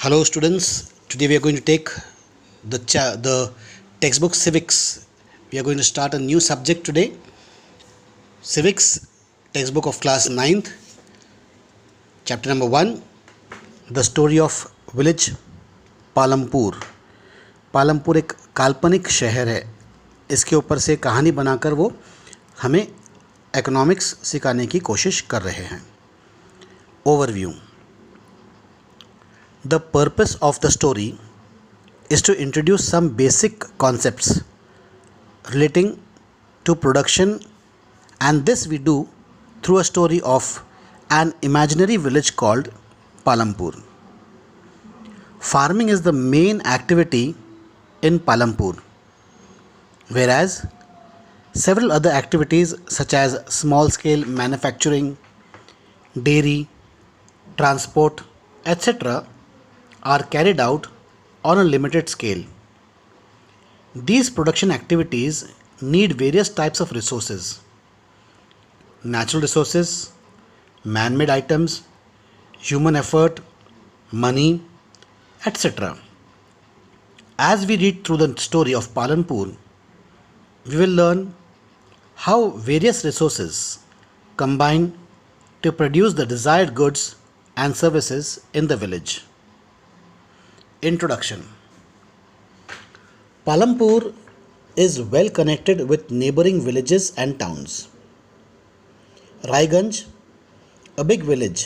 Hello students, today we are going to take the textbook Civics. We are going to start a new subject today. Civics, textbook of class 9th, chapter number 1, the story of village Palampur. Palampur एक काल्पनिक शहर है. इसके ऊपर से कहानी बनाकर वो हमें इकोनॉमिक्स सिखाने की कोशिश कर रहे हैं. Overview. The purpose of the story is to introduce some basic concepts relating to production, and this we do through a story of an imaginary village called Palampur. Farming is the main activity in Palampur, whereas several other activities such as small scale manufacturing, dairy, transport, etc. are carried out on a limited scale. These production activities need various types of resources: natural resources, man-made items, human effort, money, etc. As we read through the story of Palampur, we will learn how various resources combine to produce the desired goods and services in the village. Introduction. Palampur is well connected with neighboring villages and towns. Raiganj, a big village,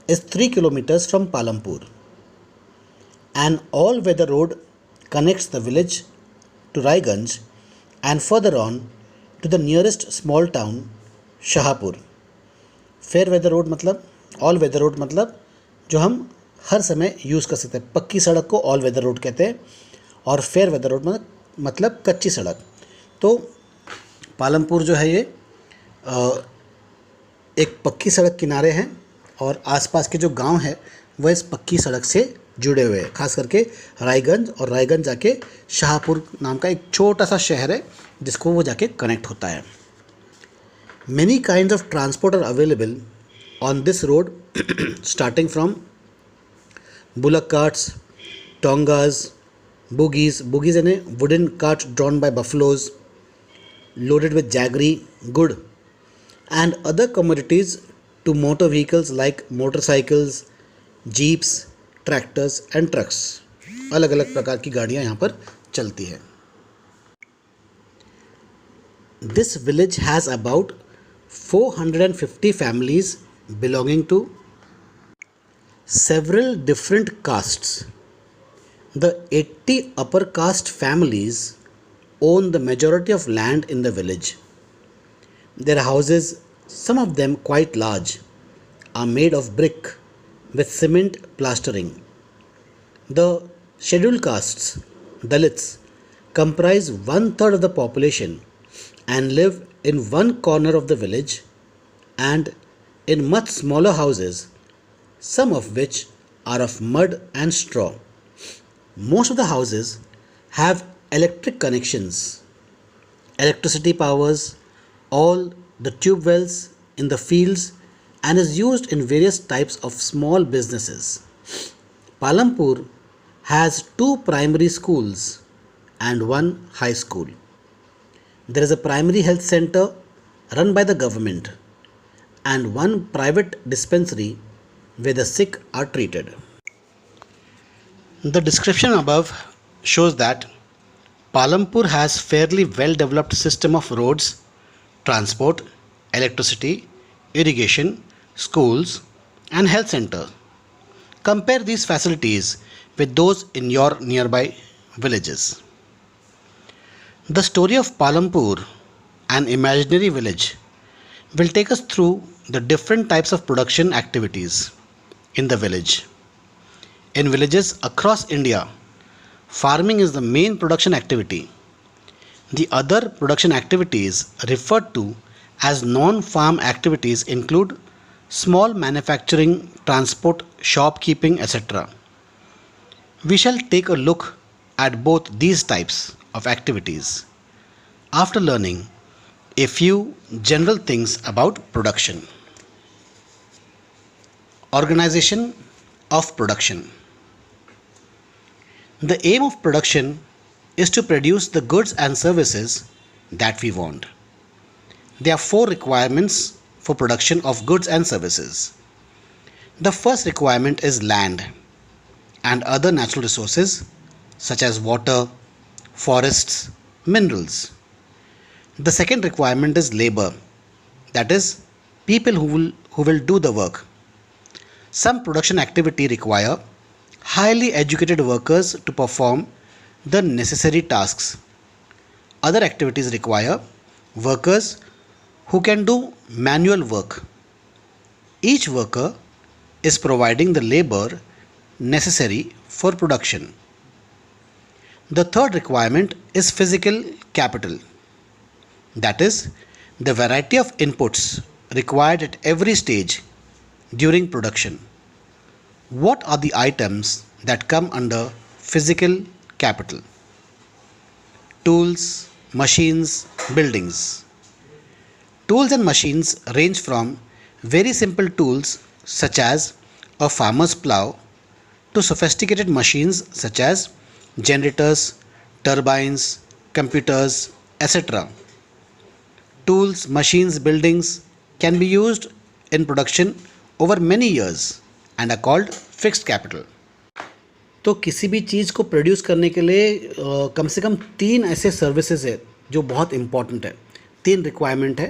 is 3 kilometers from Palampur. An all-weather road connects the village to Raiganj and further on to the nearest small town, Shahapur. Fair weather road मतलब, all weather road मतलब जो हम हर समय use कर सकते हैं. पक्की सड़क को ऑल वेदर रोड कहते हैं और फेयर वेदर रोड मतलब कच्ची सड़क. तो पालमपुर जो है ये एक पक्की सड़क किनारे हैं और आसपास के जो गांव है वह इस पक्की सड़क से जुड़े हुए हैं. खास करके रायगंज, और रायगंज जाके शाहपुर नाम का एक छोटा सा शहर है जिसको वो जाके कनेक्ट होता है. Many kinds of transport are available on this road starting from bullock carts, tongas, buggies यानी wooden carts drawn by buffaloes loaded with jaggery, good and other commodities, to motor vehicles like motorcycles, jeeps, tractors and trucks. अलग अलग प्रकार की गाड़ियाँ यहाँ पर चलती हैं. This village has about 450 families belonging to several different castes. The 80 upper caste families own the majority of land in the village. Their houses, some of them quite large, are made of brick with cement plastering. The scheduled castes, Dalits, comprise 1/3 of the population and live in one corner of the village and in much smaller houses, some of which are of mud and straw. Most of the houses have electric connections. Electricity powers all the tube wells in the fields and is used in various types of small businesses. Palampur has 2 primary schools and 1 high school. There is a primary health center run by the government and 1 private dispensary where the sick are treated. The description above shows that Palampur has fairly well developed system of roads, transport, electricity, irrigation, schools and health center. Compare these facilities with those in your nearby villages. The story of Palampur, an imaginary village, will take us through the different types of production activities in the village. In villages across India, farming is the main production activity. The other production activities referred to as non-farm activities include small manufacturing, transport, shopkeeping, etc. We shall take a look at both these types of activities after learning a few general things about production. Organization of production. The aim of production is to produce the goods and services that we want. There are four requirements for production of goods and services. The first requirement is land and other natural resources such as water, forests, minerals. The second requirement is labor, that is, people who will do the work. Some production activity require highly educated workers to perform the necessary tasks. Other activities require workers who can do manual work. Each worker is providing the labor necessary for production. The third requirement is physical capital, that is, the variety of inputs required at every stage during production. What are the items that come under physical capital? Tools, machines, buildings. Tools and machines range from very simple tools such as a farmer's plow to sophisticated machines such as generators, turbines, computers, etc. Tools, machines, buildings can be used in production over many years and are called fixed capital. तो किसी भी चीज़ को produce करने के लिए कम से कम तीन ऐसे सर्विसेज है जो बहुत इम्पॉर्टेंट है. तीन रिक्वायरमेंट है.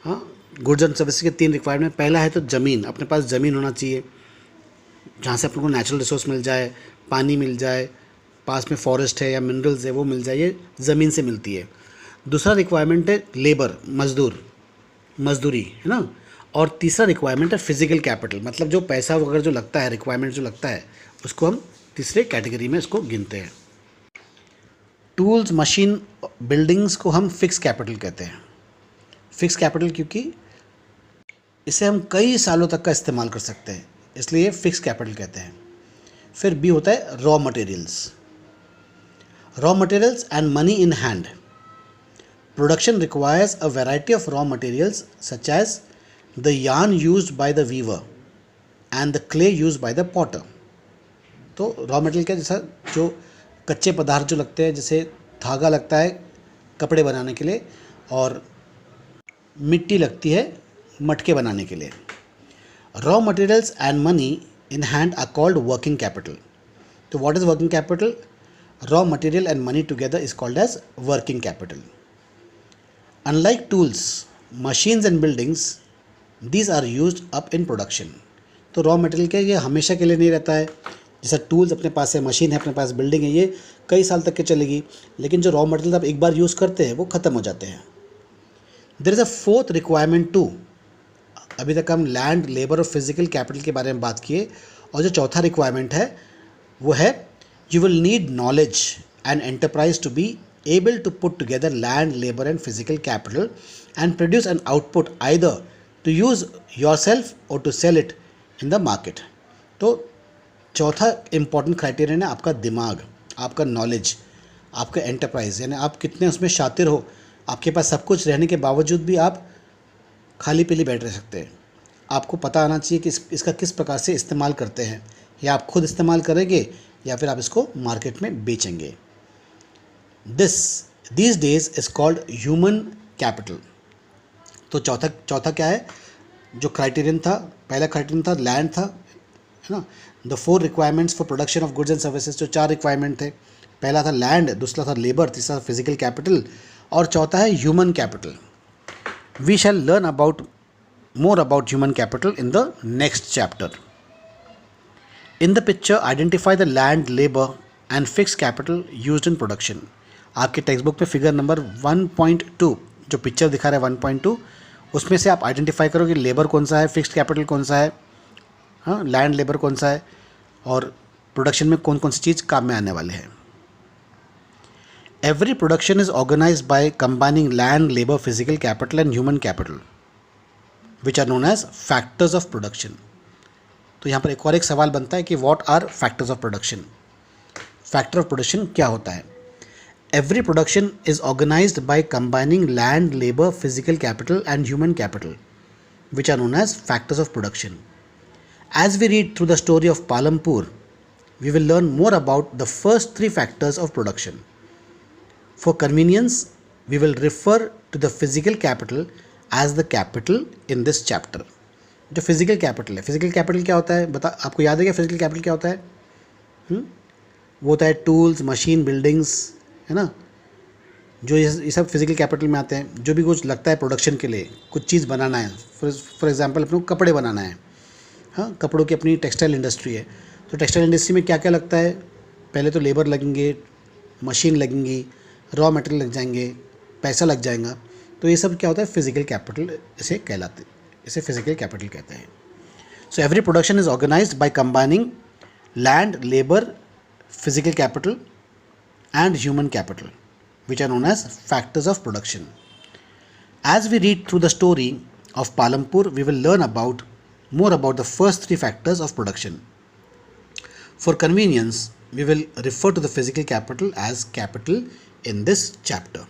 हाँ, गुड्स एंड सर्विसेज के तीन रिक्वायरमेंट. पहला है तो ज़मीन, अपने पास ज़मीन होना चाहिए जहाँ से अपने को नेचुरल रिसोर्स मिल जाए, पानी मिल जाए, पास में फॉरेस्ट है या मिनरल्स है वो मिल जाए, ये ज़मीन से मिलती है. दूसरा रिक्वायरमेंट है लेबर, मजदूरी है ना. और तीसरा रिक्वायरमेंट है फिजिकल कैपिटल, मतलब जो पैसा वगैरह जो लगता है, रिक्वायरमेंट जो लगता है उसको हम तीसरे कैटेगरी में इसको गिनते हैं. टूल्स, मशीन, बिल्डिंग्स को हम फिक्स कैपिटल कहते हैं. फिक्स कैपिटल क्योंकि इसे हम कई सालों तक का इस्तेमाल कर सकते हैं, इसलिए फिक्स कैपिटल कहते हैं. फिर बी होता है raw materials. Raw materials and money in hand. Production requires a variety of raw materials such as the yarn used by the weaver and the clay used by the potter. तो raw material क्या, जैसा जो कच्चे पदार्थ जो लगते हैं, जैसे धागा लगता है कपड़े बनाने के लिए और मिट्टी लगती है मटके बनाने के लिए. Raw materials and money in hand are called working capital. तो what is working capital? Raw material and money together is called as working capital. Unlike tools, machines and buildings, these are used up in production. तो raw material क्या, ये हमेशा के लिए नहीं रहता है. जैसा टूल्स अपने पास है, मशीन है अपने पास, बिल्डिंग है, ये कई साल तक के चलेगी. लेकिन जो रॉ मटेरियल आप एक बार यूज़ करते हैं वो ख़त्म हो जाते हैं. There is a fourth requirement too. अभी तक हम लैंड, लेबर और फिजिकल कैपिटल के बारे में बात किए, और जो चौथा रिक्वायरमेंट है वो है you will need knowledge and enterprise to be able to put together land, labor and physical capital and produce an output either to use yourself or to sell it in the market. तो चौथा important criterion है आपका दिमाग, आपका knowledge, आपका enterprise, यानी आप कितने उसमें शातिर हो. आपके पास सब कुछ रहने के बावजूद भी आप खाली पीली बैठ रह सकते हैं. आपको पता आना चाहिए कि इसका किस प्रकार से इस्तेमाल करते हैं, या आप खुद इस्तेमाल करेंगे या फिर आप इसको मार्केट में बेचेंगे. these days is called human capital. तो चौथा क्या है जो क्राइटेरियन था? पहला क्राइटेरियन था लैंड था, है ना. The 4 requirements for production of goods and services, जो 4 रिक्वायरमेंट थे. पहला था लैंड, दूसरा था लेबर, तीसरा था फिजिकल कैपिटल और चौथा है human capital. We shall learn about more about human capital in the next chapter. In the picture, identify the land, labor and fixed capital used in production. आपके text book में figure number 1.2 जो picture दिखा रहा है 1.2, उसमें से आप identify करो कि लेबर कौन सा है, फिक्स्ड कैपिटल कौन सा है, हाँ, लैंड लेबर कौन सा है और प्रोडक्शन में कौन कौन सी चीज़ काम में आने वाले हैं. Every production is organised by combining land, labour, physical capital and human capital which are known as factors of production. तो यहाँ पर एक और एक सवाल बनता है कि what are factors of production. Factor of production क्या होता है? Every production is organized by combining land, labor, physical capital and human capital, which are known as factors of production. As we read through the story of Palampur, we will learn more about the first three factors of production. For convenience, we will refer to the physical capital as the capital in this chapter. जो physical capital है, physical capital क्या होता है बता, आपको याद है क्या फिजिकल कैपिटल क्या होता है? वो होता है टूल्स, मशीन, बिल्डिंग्स, है ना, जो ये सब फिजिकल कैपिटल में आते हैं. जो भी कुछ लगता है प्रोडक्शन के लिए, कुछ चीज़ बनाना है, फॉर एग्जांपल अपने को कपड़े बनाना है, हाँ, कपड़ों की अपनी टेक्सटाइल इंडस्ट्री है, तो टेक्सटाइल इंडस्ट्री में क्या क्या लगता है? पहले तो लेबर लगेंगे, मशीन लगेंगी, रॉ मटेरियल लग जाएंगे, पैसा लग जाएगा. तो ये सब क्या होता है? फिजिकल कैपिटल इसे कहलाते, इसे फिजिकल कैपिटल कहते हैं. So every production is organised by combining land, labour, physical capital and human capital, which are known as factors of production. As we read through the story of Palampur, we will learn more about the first three factors of production. For convenience, we will refer to the physical capital as capital in this chapter.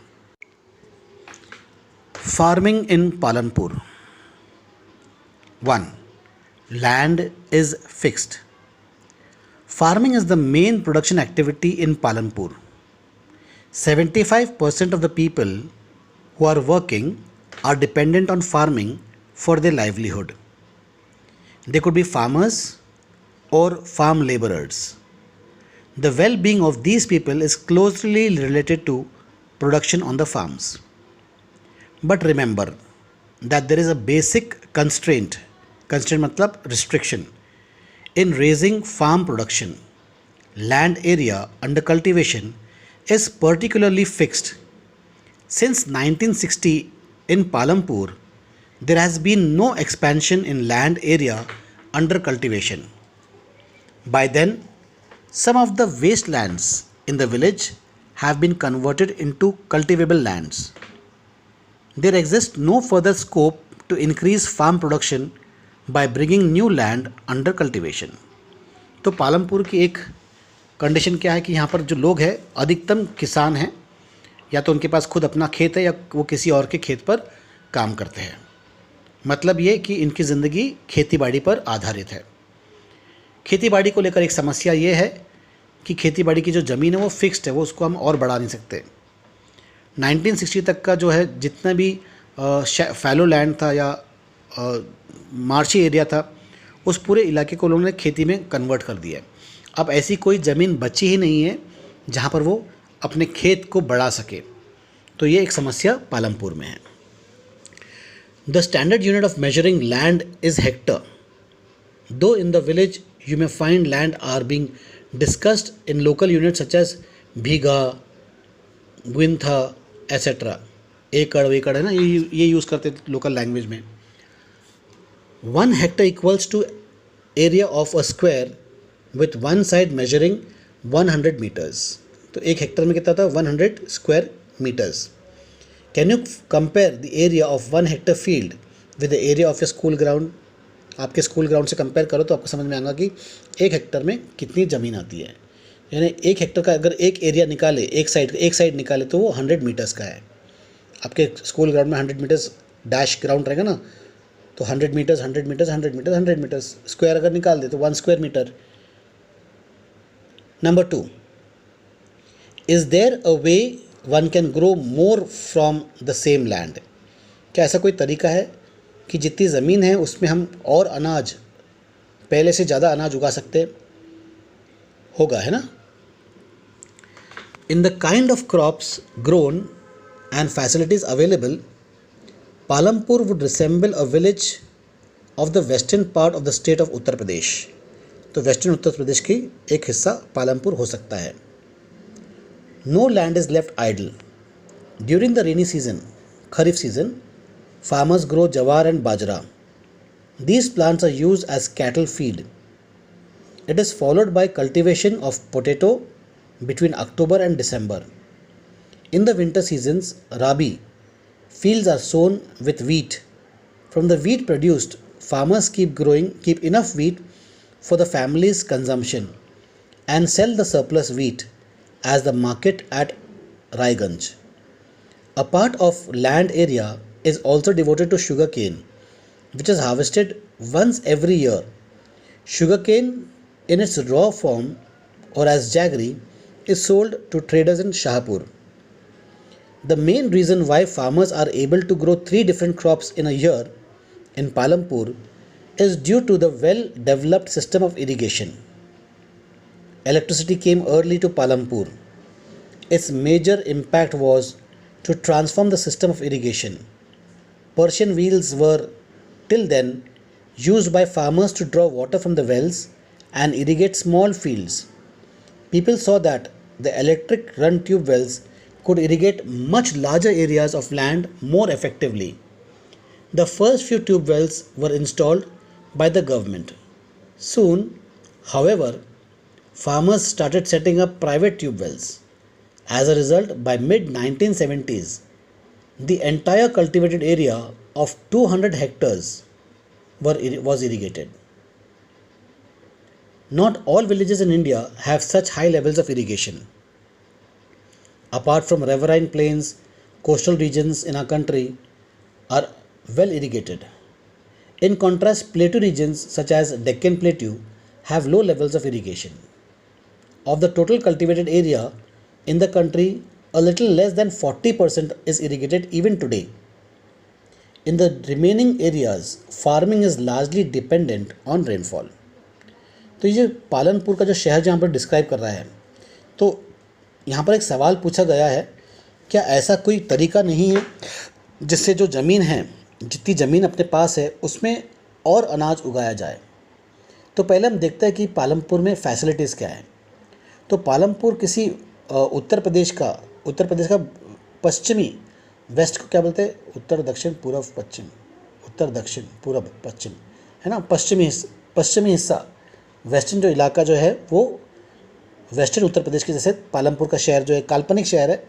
Farming in Palampur. 1. Land is fixed. Farming is the main production activity in Palampur. 75% of the people who are working are dependent on farming for their livelihood. They could be farmers or farm laborers. The well-being of these people is closely related to production on the farms. But remember that there is a basic constraint मतलब restriction, in raising farm production. Land area under cultivation is particularly fixed. Since 1960 in Palampur, there has been no expansion in land area under cultivation. By then, some of the wastelands in the village have been converted into cultivable lands. There exists no further scope to increase farm production by bringing new land under cultivation. तो पालमपुर की एक condition क्या है कि यहाँ पर जो लोग हैं अधिकतम किसान हैं, या तो उनके पास खुद अपना खेत है या वो किसी और के खेत पर काम करते हैं. मतलब ये कि इनकी ज़िंदगी खेतीबाड़ी पर आधारित है. खेतीबाड़ी को लेकर एक समस्या ये है कि खेतीबाड़ी की जो ज़मीन है वो फिक्स्ड है, वो उसको हम और बढ़ा नहीं सकते. 1960 तक का जो है जितना भी फैलो लैंड था या मार्शी एरिया था, उस पूरे इलाके को लोगों ने खेती में कन्वर्ट कर दिया. अब ऐसी कोई ज़मीन बची ही नहीं है जहाँ पर वो अपने खेत को बढ़ा सके. तो ये एक समस्या पालमपुर में है. The standard unit of measuring land is hectare. Though in the village you may find land are being discussed in local units such as bigha, guntha etcetera. एकड़ है ना, ये यूज़ करते लोकल लैंग्वेज में. 1 hectare equals to area of a square with one side measuring 100 meters. तो 1 Hector में कितना था? 100 square metres. Can you compare the area of 1 hectare field with the area of a school ground? आपके school ground से compare करो तो आपको समझ में आएगा कि 1 हेक्टर में कितनी ज़मीन आती है. यानी 1 हेक्टर का अगर एक एरिया निकाले, एक साइड निकाले तो वो 100 मीटर्स का है. आपके स्कूल ग्राउंड में 100 मीटर्स डैश ग्राउंड रहेगा ना, तो 100 metres 100 metres 100 metres 100 metres square अगर निकाल दे तो 1 square metre. Number 2, is there a way one can grow more from the same land? क्या ऐसा कोई तरीका है कि जितनी ज़मीन है उसमें हम और अनाज, पहले से ज़्यादा अनाज उगा सकते होगा, है ना? In the kind of crops grown and facilities available, Palampur would resemble a village of the western part of the state of Uttar Pradesh. तो वेस्टर्न उत्तर प्रदेश की एक हिस्सा पालमपुर हो सकता है. No land is left idle. During the rainy season, Kharif season, farmers grow jawar and bajra. These plants are used as cattle feed. It is followed by cultivation of potato between October and December. In the winter seasons, Rabi, fields are sown with wheat. From the wheat produced, farmers keep enough wheat for the family's consumption and sell the surplus wheat as the market at Raiganj. A part of land area is also devoted to sugarcane, which is harvested once every year. Sugarcane in its raw form or as jaggery, is sold to traders in Shahpur. The main reason why farmers are able to grow 3 different crops in a year in Palampur is due to the well developed system of irrigation. Electricity came early to Palampur. Its major impact was to transform the system of irrigation. Persian wheels were, till then, used by farmers to draw water from the wells and irrigate small fields. People saw that the electric run tube wells could irrigate much larger areas of land more effectively. The first few tube wells were installed by the government. Soon, however, farmers started setting up private tube wells. As a result, by mid 1970s, the entire cultivated area of 200 hectares was irrigated. Not all villages in India have such high levels of irrigation. Apart from riverine plains, coastal regions in our country are well irrigated. In contrast, plateau regions such as Deccan Plateau have low levels of irrigation. Of the total cultivated area in the country, a little less than 40% is irrigated even today. In the remaining areas, farming is largely dependent on rainfall. तो ये पालनपुर का जो शहर जहाँ पर describe कर रहा है, तो यहाँ पर एक सवाल पूछा गया है, क्या ऐसा कोई तरीका नहीं है जिससे जो ज़मीन है, जितनी ज़मीन अपने पास है उसमें और अनाज उगाया जाए। तो पहले हम देखते हैं कि पालनपुर में फैसिलिटीज़ क्या है। तो पालनपुर किसी उत्तर प्रदेश का पश्चिमी, वेस्ट को क्या बोलते हैं, उत्तर दक्षिण पूर्व पश्चिम, उत्तर दक्षिण पूर्व पश्चिम, है ना, पश्चिमी हिस्सा, वेस्टर्न जो इलाका जो है वो वेस्टर्न उत्तर प्रदेश के जैसे पालनपुर का शहर जो है काल्पनिक शहर है,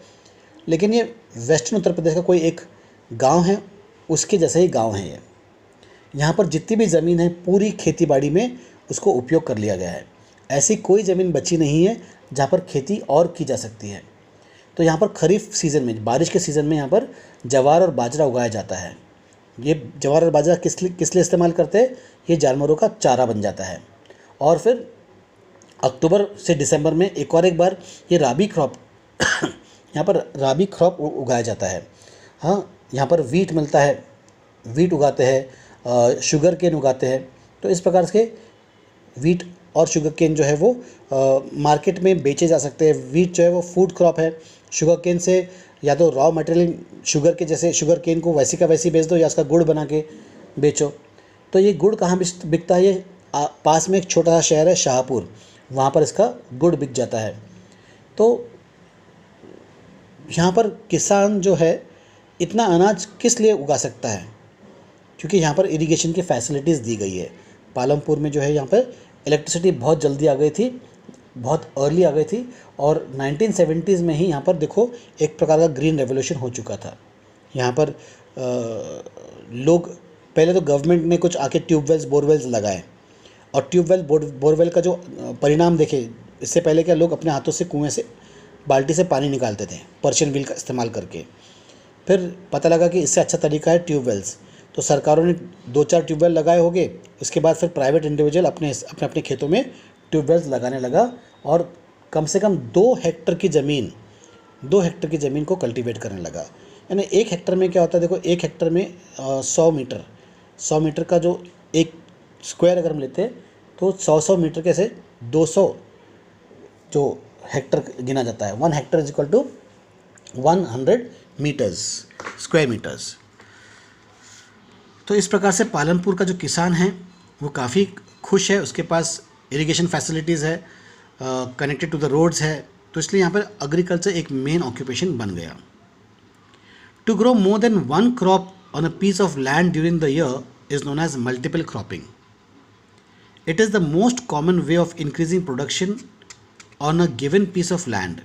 लेकिन ये वेस्टर्न उत्तर प्रदेश का कोई एक गांव है, उसके जैसे ही गांव है ये। यहाँ पर जितनी भी ज़मीन है पूरी खेती बाड़ी में उसको उपयोग कर लिया गया है। ऐसी कोई ज़मीन बची नहीं है जहाँ पर खेती और की जा सकती है। तो यहाँ पर खरीफ सीज़न में, बारिश के सीज़न में यहाँ पर ज्वार और बाजरा उगाया जाता है। ये ज्वार और बाजरा किस लिए इस्तेमाल करते हैं, ये जानवरों का चारा बन जाता है। और फिर अक्टूबर से दिसंबर में एक बार ये राबी क्रॉप यहाँ पर राबी क्रॉप उगाया जाता है। हाँ, यहाँ पर वीट मिलता है, वीट उगाते हैं, शुगर केन उगाते हैं। तो इस प्रकार से वीट और शुगर केन जो है वो मार्केट में बेचे जा सकते हैं। वीट जो है वो फूड क्रॉप है, शुगर केन से या तो रॉ मटेरियल शुगर के जैसे शुगर केन को वैसी का वैसी बेच दो या उसका गुड़ बना के बेचो। तो ये गुड़ कहाँ बिकता है, ये पास में एक छोटा सा शहर है शाहपुर, वहाँ पर इसका गुड़ बिक जाता है। तो यहाँ पर किसान जो है इतना अनाज किस लिए उगा सकता है, क्योंकि यहाँ पर इरिगेशन की फैसिलिटीज़ दी गई है। पालमपुर में जो है यहाँ पर इलेक्ट्रिसिटी बहुत जल्दी आ गई थी, बहुत अर्ली आ गई थी, और 1970s में ही यहाँ पर देखो एक प्रकार का ग्रीन रेवोल्यूशन हो चुका था। यहाँ पर लोग पहले तो गवर्नमेंट ने कुछ आके ट्यूबवेल्स बोरवेल्स लगाए, और ट्यूबवेल बोरवेल का जो परिणाम देखे, इससे पहले क्या लोग अपने हाथों से कुएं से बाल्टी से पानी निकालते थे पर्शियन व्हील का इस्तेमाल करके। फिर पता लगा कि इससे अच्छा तरीका है ट्यूबवेल्स, तो सरकारों ने 2-4 ट्यूबवेल लगाए होंगे। उसके बाद फिर प्राइवेट इंडिविजुअल अपने खेतों में ट्यूबवेल्स लगाने लगा, और कम से कम 2 हेक्टर की ज़मीन को कल्टीवेट करने लगा। यानी 1 हेक्टर में क्या होता है, देखो 1 हेक्टर में 100 मीटर का जो एक स्क्वायर अगर हम लेते हैं तो 100 मीटर के से 200 जो हेक्टर गिना जाता है। 1 hectare is equal to 100 metres, square metres. तो इस प्रकार से पालमपुर का जो किसान है वो काफ़ी खुश है, उसके पास इरिगेशन फैसिलिटीज़ है, कनेक्टेड टू द रोड्स है, तो इसलिए यहाँ पर एग्रीकल्चर एक मेन ऑक्यूपेशन बन गया। To grow more than 1 crop on a piece of land during the year is known as multiple cropping. It is the most common way of increasing production on a given piece of land.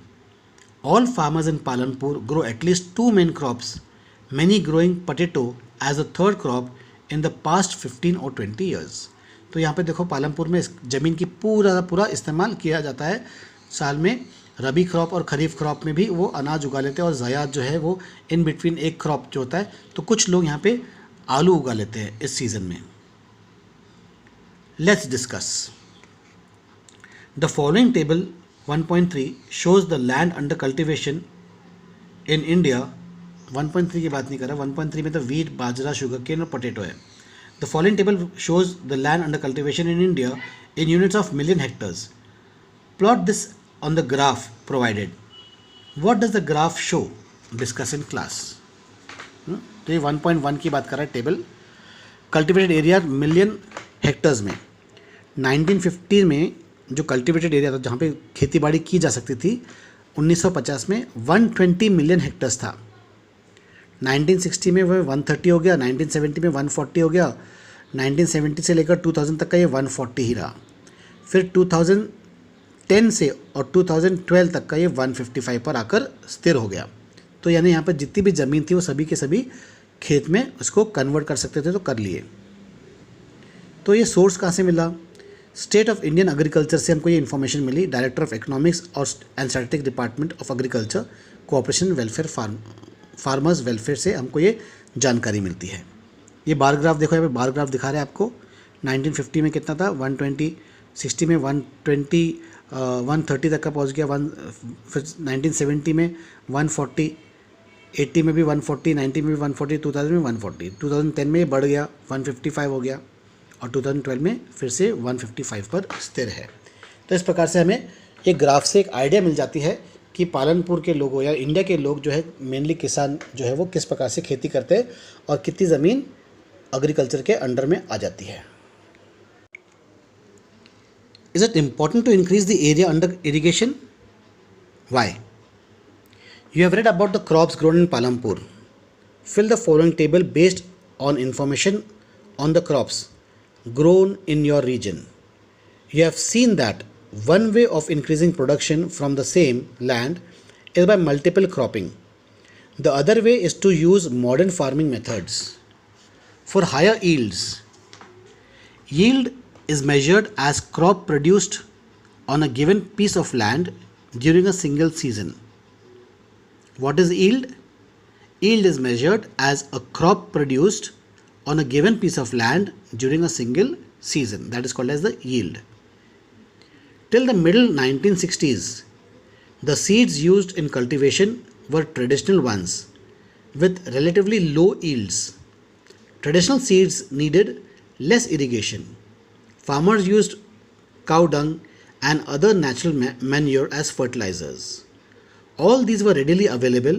All farmers in Palanpur grow at least 2 main crops, many growing potato as a third crop in the past 15 or 20 years. तो यहाँ पे देखो पालमपुर में ज़मीन की पूरा इस्तेमाल किया जाता है। साल में रबी क्रॉप और खरीफ क्रॉप में भी वो अनाज उगा लेते हैं, और ज़यात जो है वो इन बिटवीन एक क्रॉप जो होता है। तो कुछ लोग यहाँ पे आलू उगा लेते हैं इस सीज़न में। Let's discuss. The following table 1.3 shows the land under cultivation in India. 1.3 की बात नहीं कर रहा, 1.3 में तो वीट, बाजरा, शुगर केन और पोटैटो है. The following table shows the land under cultivation in India in units of million hectares. Plot this on the graph provided. What does the graph show? Discuss in class. तो ये 1.1 की बात कर रहा है table. Cultivated area million hectares में 1950 में जो कल्टिवेटेड एरिया था जहाँ पे खेती बाड़ी की जा सकती थी 1950 में 120 मिलियन हेक्टर्स था. 1960 में वह 130 हो गया, 1970 में 140 हो गया, 1970 से लेकर 2000 तक का ये 140 ही रहा. फिर 2010 से और 2012 तक का ये 155 पर आकर स्थिर हो गया. तो यानी यहाँ पर जितनी भी ज़मीन थी वो सभी के सभी खेत में उसको कन्वर्ट कर सकते थे, तो कर लिए. तो ये सोर्स कहाँ से मिला? स्टेट ऑफ इंडियन एग्रीकल्चर से हमको ये इन्फॉर्मेशन मिली. डायरेक्टर ऑफ इकोनॉमिक्स और and statistics department of agriculture cooperation welfare farmers welfare से हमको ये जानकारी मिलती है. ये बार ग्राफ देखो, यहाँ पे बार ग्राफ दिखा रहे हैं आपको. 1950 में कितना था? 120, 60 में 120, 130 तक का पहुँच गया. फिर 1970 में 140, 80 में भी 140, 90 में भी 140, 2000 में 140, 2010 में ये बढ़ गया 155 हो गया और 2012 में फिर से 155 पर स्थिर है. तो इस प्रकार से हमें एक ग्राफ से एक आइडिया मिल जाती है कि पालनपुर के लोगों या इंडिया के लोग जो है मेनली किसान जो है वो किस प्रकार से खेती करते हैं और कितनी ज़मीन एग्रीकल्चर के अंडर में आ जाती है. Is it important to increase the area under irrigation? Why? You have read about the crops grown in Palampur. Fill the following table based on information on the crops grown in your region. You have seen that one way of increasing production from the same land is by multiple cropping. The other way is to use modern farming methods. For higher yields, yield is measured as crop produced on a given piece of land during a single season. What is yield? Yield is measured as a crop produced on a given piece of land during a single season. That is called as the yield. Till the middle 1960s, the seeds used in cultivation were traditional ones with relatively low yields. Traditional seeds needed less irrigation. Farmers used cow dung and other natural manure as fertilizers. All these were readily available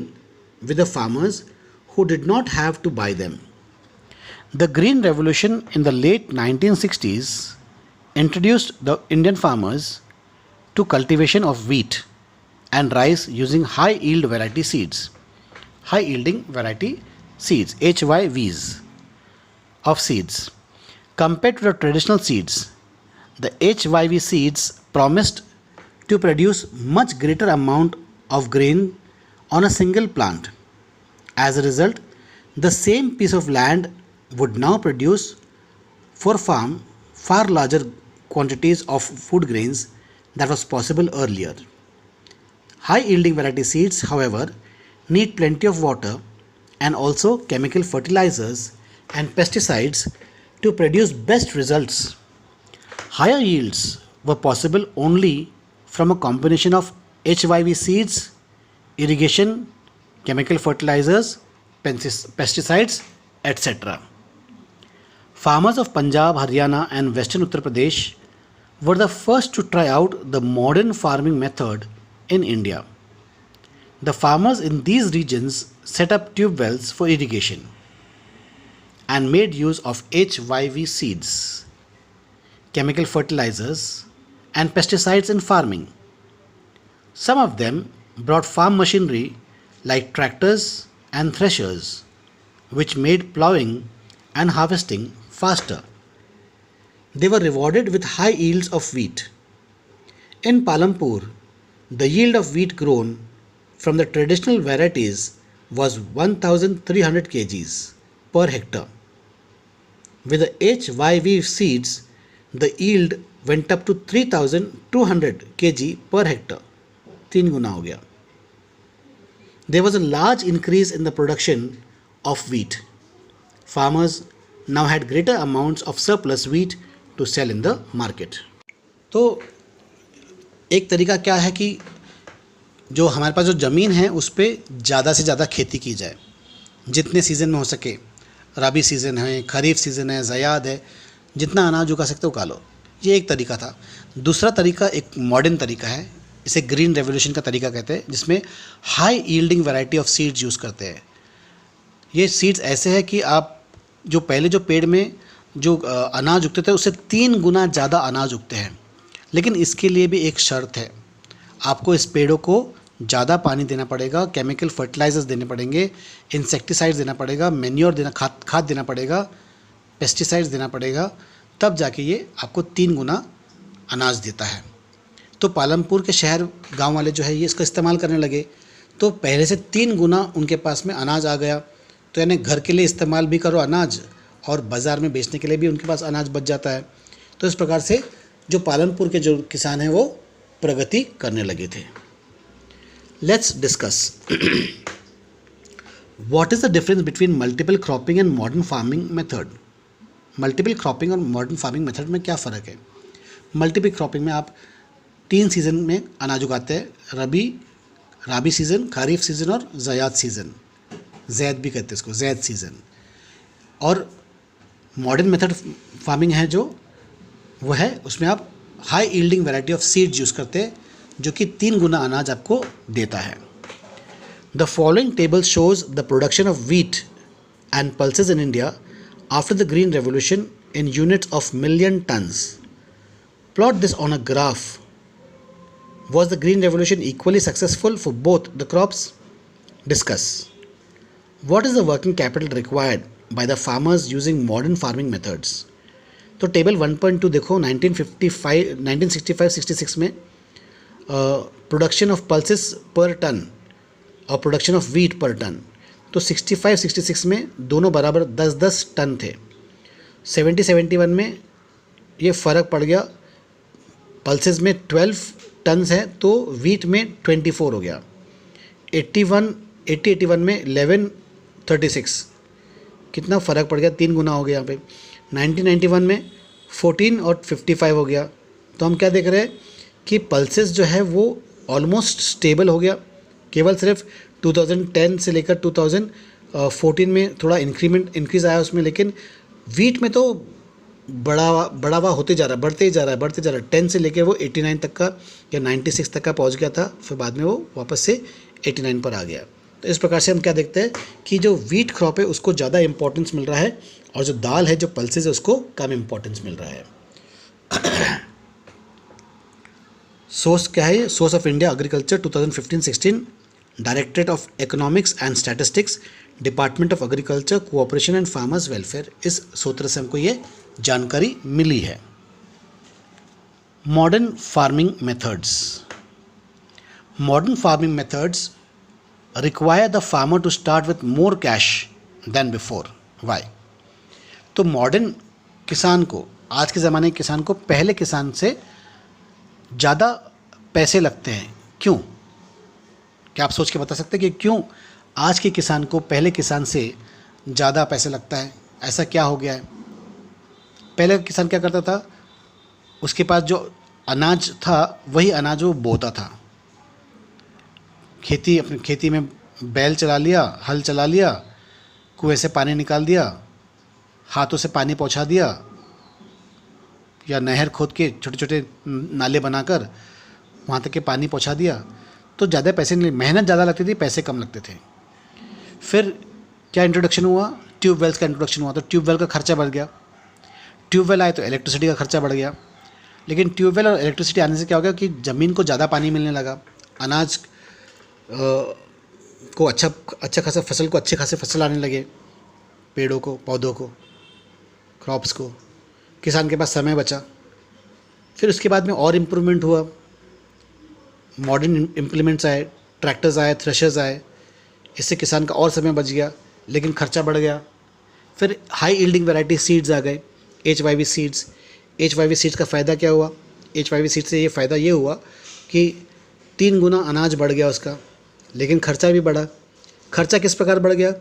with the farmers who did not have to buy them. The Green Revolution in the late 1960s introduced the Indian farmers to cultivation of wheat and rice using high yield variety seeds. High yielding variety seeds, HYVs of seeds. Compared to the traditional seeds, the HYV seeds promised to produce much greater amount of grain on a single plant. As a result, the same piece of land would now produce for farm far larger quantities of food grains that was possible earlier. High yielding variety seeds, however, need plenty of water and also chemical fertilizers and pesticides to produce best results. Higher yields were possible only from a combination of HYV seeds, irrigation, chemical fertilizers, pesticides, etc. Farmers of Punjab, Haryana and Western Uttar Pradesh were the first to try out the modern farming method in India. The farmers in these regions set up tube wells for irrigation and made use of HYV seeds, chemical fertilizers and pesticides in farming. Some of them brought farm machinery like tractors and threshers, which made plowing and harvesting faster. They were rewarded with high yields of wheat. In Palampur, the yield of wheat grown from the traditional varieties was 1300 kgs per hectare. With the HYV seeds, the yield went up to 3200 kg per hectare. 3 गुना हो गया. There was a large increase in the production of wheat. Farmers now had greater amounts of surplus wheat to sell in the market. तो एक तरीका क्या है कि जो हमारे पास जो ज़मीन है उस पर ज़्यादा से ज़्यादा खेती की जाए, जितने सीज़न में हो सके। रबी सीज़न है, खरीफ सीज़न है, ज़याद है, जितना अनाज उगा सकते हो उगा लो। ये एक तरीका था। दूसरा तरीका एक मॉडर्न तरीका है, इसे ग्रीन रेवोल्यूशन का तरीका कहते हैं, जिसमें high yielding variety of seeds use करते हैं। ये सीड्स ऐसे हैं कि आप जो पहले जो पेड़ में जो अनाज उगते थे उससे 3 गुना ज़्यादा अनाज उगते हैं। लेकिन इसके लिए भी एक शर्त है, आपको इस पेड़ों को ज़्यादा पानी देना पड़ेगा, केमिकल फर्टिलाइजर्स देने पड़ेंगे, इंसेक्टिसाइड्स देना पड़ेगा, मैन्योर देना, खाद देना पड़ेगा, पेस्टिसाइड्स देना पड़ेगा, तब जाके ये आपको 3 गुना अनाज देता है। तो पालमपुर के शहर गांव वाले जो है ये इसका इस्तेमाल करने लगे, तो पहले से 3 गुना उनके पास में अनाज आ गया। तो यानी घर के लिए इस्तेमाल भी करो अनाज, और बाज़ार में बेचने के लिए भी उनके पास अनाज बच जाता है। तो इस प्रकार से जो पालमपुर के जो किसान हैं वो प्रगति करने लगे थे। Let's discuss what is the difference between multiple cropping and modern farming method. Multiple cropping और मॉडर्न फार्मिंग मेथड में क्या फ़र्क है। मल्टीपल क्रॉपिंग में आप 3 सीज़न में अनाज उगाते हैं, राबी सीज़न, खरीफ सीज़न और ज़याद सीज़न, ज़ैद भी कहते हैं इसको, ज़ैद सीज़न। और मॉडर्न मेथड फार्मिंग है जो वो है, उसमें आप high yielding variety of seeds use करते हैं, जो कि 3 गुना अनाज आपको देता है। The following table shows the production of wheat and pulses in India after the green revolution in units of million tons. Plot this on a graph. Was the Green Revolution equally successful for both the crops? Discuss. What is the working capital required by the farmers using modern farming methods? तो table 1.2 देखो, 1965-66 में production of pulses पर ton और production of wheat पर ton, तो 65-66 में दोनों बराबर 10-10 टन थे। 70-71 में ये फ़र्क पड़ गया, पल्सेस में 12 टन्स है तो व्हीट में 24 हो गया। 81 में 11-36, कितना फ़र्क पड़ गया, 3 गुना हो गया यहाँ पे। 1991 में 14 और 55 हो गया। तो हम क्या देख रहे हैं कि पल्सेस जो है वो ऑलमोस्ट स्टेबल हो गया, केवल सिर्फ 2010 से लेकर 2014 में थोड़ा इंक्रीज़ आया उसमें, लेकिन वीट में तो बढ़ावा होते जा रहा है, बढ़ते जा रहा है। 10 से लेकर वो 89 तक का या 96 तक का पहुंच गया था, फिर बाद में वो वापस से 89 पर आ गया। तो इस प्रकार से हम क्या देखते हैं कि जो वीट क्रॉप है उसको ज़्यादा इंपॉर्टेंस मिल रहा है, और जो दाल है, जो पल्सेस है, उसको कम इंपॉर्टेंस मिल रहा है। सोर्स क्या है, source of India agriculture 2015-16, directorate of economics and statistics, department of agriculture, cooperation and farmers welfare. इस सूत्र से हमको ये जानकारी मिली है। Modern farming methods. Modern farming methods require the farmer to start with more cash than before. Why? तो modern किसान को, आज के ज़माने के किसान को पहले किसान से ज़्यादा पैसे लगते हैं। क्यों? क्या आप सोच के बता सकते हैं कि क्यों आज के किसान को पहले किसान से ज़्यादा पैसे लगता है? ऐसा क्या हो गया है? पहले किसान क्या करता था, उसके पास जो अनाज था वही अनाज वो बोता था। अपनी खेती में बैल चला लिया, हल चला लिया, कुएं से पानी निकाल दिया, हाथों से पानी पहुंचा दिया, या नहर खोद के छोटे छोटे नाले बनाकर वहाँ तक के पानी पहुंचा दिया। तो ज़्यादा पैसे नहीं, मेहनत ज़्यादा लगती थी, पैसे कम लगते थे। फिर क्या इंट्रोडक्शन हुआ? ट्यूबवेल्स का इंट्रोडक्शन हुआ, तो ट्यूबवेल का खर्चा बढ़ गया। ट्यूबवेल आए तो इलेक्ट्रिसिटी का खर्चा बढ़ गया। लेकिन ट्यूबवेल और इलेक्ट्रिसिटी आने से क्या हो गया कि ज़मीन को ज़्यादा पानी मिलने लगा, अनाज को अच्छा खासा फसल को अच्छे खासे फसल आने लगे, पेड़ों को, पौधों को, क्रॉप्स को। किसान के पास समय बचा। फिर उसके बाद में और इम्प्रूवमेंट हुआ, मॉडर्न इम्प्लीमेंट्स आए, ट्रैक्टर्स आए, थ्रेशर्स आए, इससे किसान का और समय बच गया, लेकिन खर्चा बढ़ गया। फिर हाई यील्डिंग वैरायटी सीड्स आ गए, HYV सीड्स। HYV सीड्स का फ़ायदा क्या हुआ? HYV सीड्स से ये फ़ायदा ये हुआ कि 3 गुना अनाज बढ़ गया उसका, लेकिन खर्चा भी बढ़ा। खर्चा किस प्रकार बढ़ गया?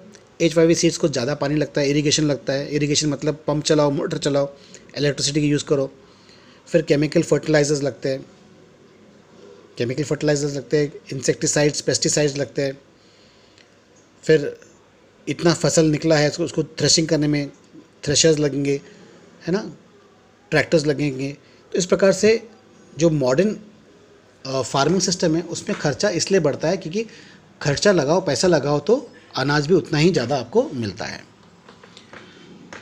HYV सीड्स को ज़्यादा पानी लगता है, इरिगेशन लगता है। इरिगेशन मतलब पंप चलाओ, मोटर चलाओ, इलेक्ट्रिसिटी की यूज़ करो। फिर केमिकल फर्टिलाइजर्स लगते हैं, केमिकल फर्टिलाइजर्स लगते हैं, इंसेक्टिसाइड्स, पेस्टिसाइड्स लगते हैं। फिर इतना फसल निकला है, उसको थ्रेशिंग करने में थ्रेशर्स लगेंगे, है ना, ट्रैक्टर्स लगेंगे। तो इस प्रकार से जो मॉडर्न फार्मिंग सिस्टम है उसमें खर्चा इसलिए बढ़ता है क्योंकि खर्चा लगाओ, पैसा लगाओ तो अनाज भी उतना ही ज़्यादा आपको मिलता है।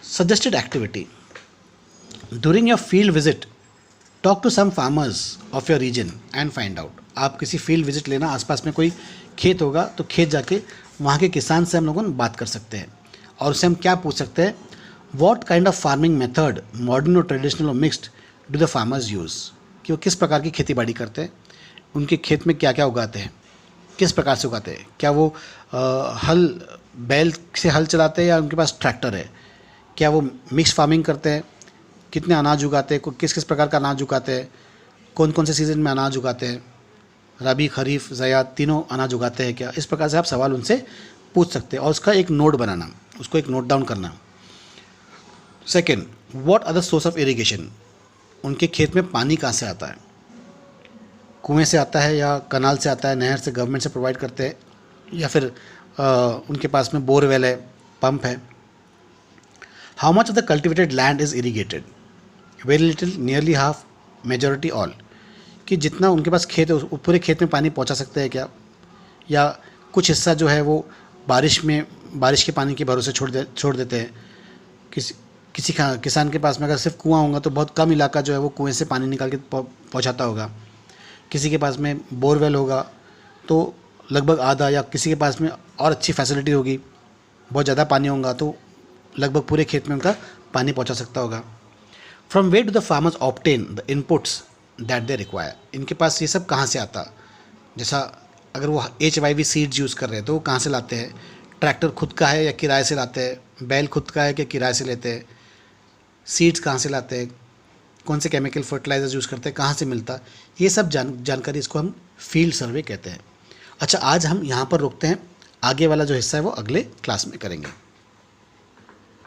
Suggested activity during your field visit, talk to some farmers of your region and find out. आप किसी फील्ड विजिट लेना, आसपास में कोई खेत होगा तो खेत जाके वहाँ के किसान से हम लोगों बात कर सकते हैं और उससे हम क्या पूछ सकते हैं, what kind of farming method, modern और ट्रेडिशनल और mixed, do the farmers use, कि वो किस प्रकार की खेती बाड़ी करते हैं, उनके खेत में क्या क्या उगाते हैं, किस प्रकार से उगाते हैं, क्या वो बैल से हल चलाते हैं या उनके पास ट्रैक्टर है, क्या वो मिक्स फार्मिंग करते हैं, कितने अनाज उगाते हैं, किस किस प्रकार का अनाज उगाते हैं, कौन कौन से सीज़न में अनाज उगाते हैं, रबी, खरीफ, ज़याद तीनों अनाज उगाते हैं क्या। इस प्रकार से आप सवाल उनसे पूछ सकते हैं और उसका एक नोट बनाना, उसको एक नोट डाउन करना। Second, what other source of irrigation, उनके खेत में पानी कहाँ से आता है, कुएं से आता है या कनाल से आता है, नहर से गवर्नमेंट से प्रोवाइड करते हैं या फिर उनके पास में बोरवेल है, पंप है। How much of the cultivated land is irrigated, very little, nearly half, majority, all, कि जितना उनके पास खेत है उस पूरे खेत में पानी पहुंचा सकते हैं क्या, या कुछ हिस्सा जो है वो बारिश के पानी के भरोसे छोड़ देते हैं। किसी किसान के पास में अगर सिर्फ कुआं होगा तो बहुत कम इलाका जो है वो कुएं से पानी निकाल के पहुंचाता होगा, किसी के पास में बोरवेल होगा तो लगभग आधा, या किसी के पास में और अच्छी फैसिलिटी होगी, बहुत ज़्यादा पानी होगा तो लगभग पूरे खेत में उनका पानी पहुंचा सकता होगा। From where do the farmers obtain the inputs that they require, इनके पास ये सब कहाँ से आता, जैसा अगर वो HYV सीड्स यूज़ कर रहे हैं तो वो कहाँ से लाते हैं, ट्रैक्टर खुद का है या किराए से लाते हैं, बैल खुद का है कि किराए से लेते हैं, सीड्स कहाँ से लाते हैं, कौन से केमिकल फर्टिलाइजर्स यूज़ करते हैं, कहाँ से मिलता है, ये सब जानकारी, इसको हम फील्ड सर्वे कहते हैं। अच्छा, आज हम यहाँ पर रुकते हैं, आगे वाला जो हिस्सा है वो अगले क्लास में करेंगे।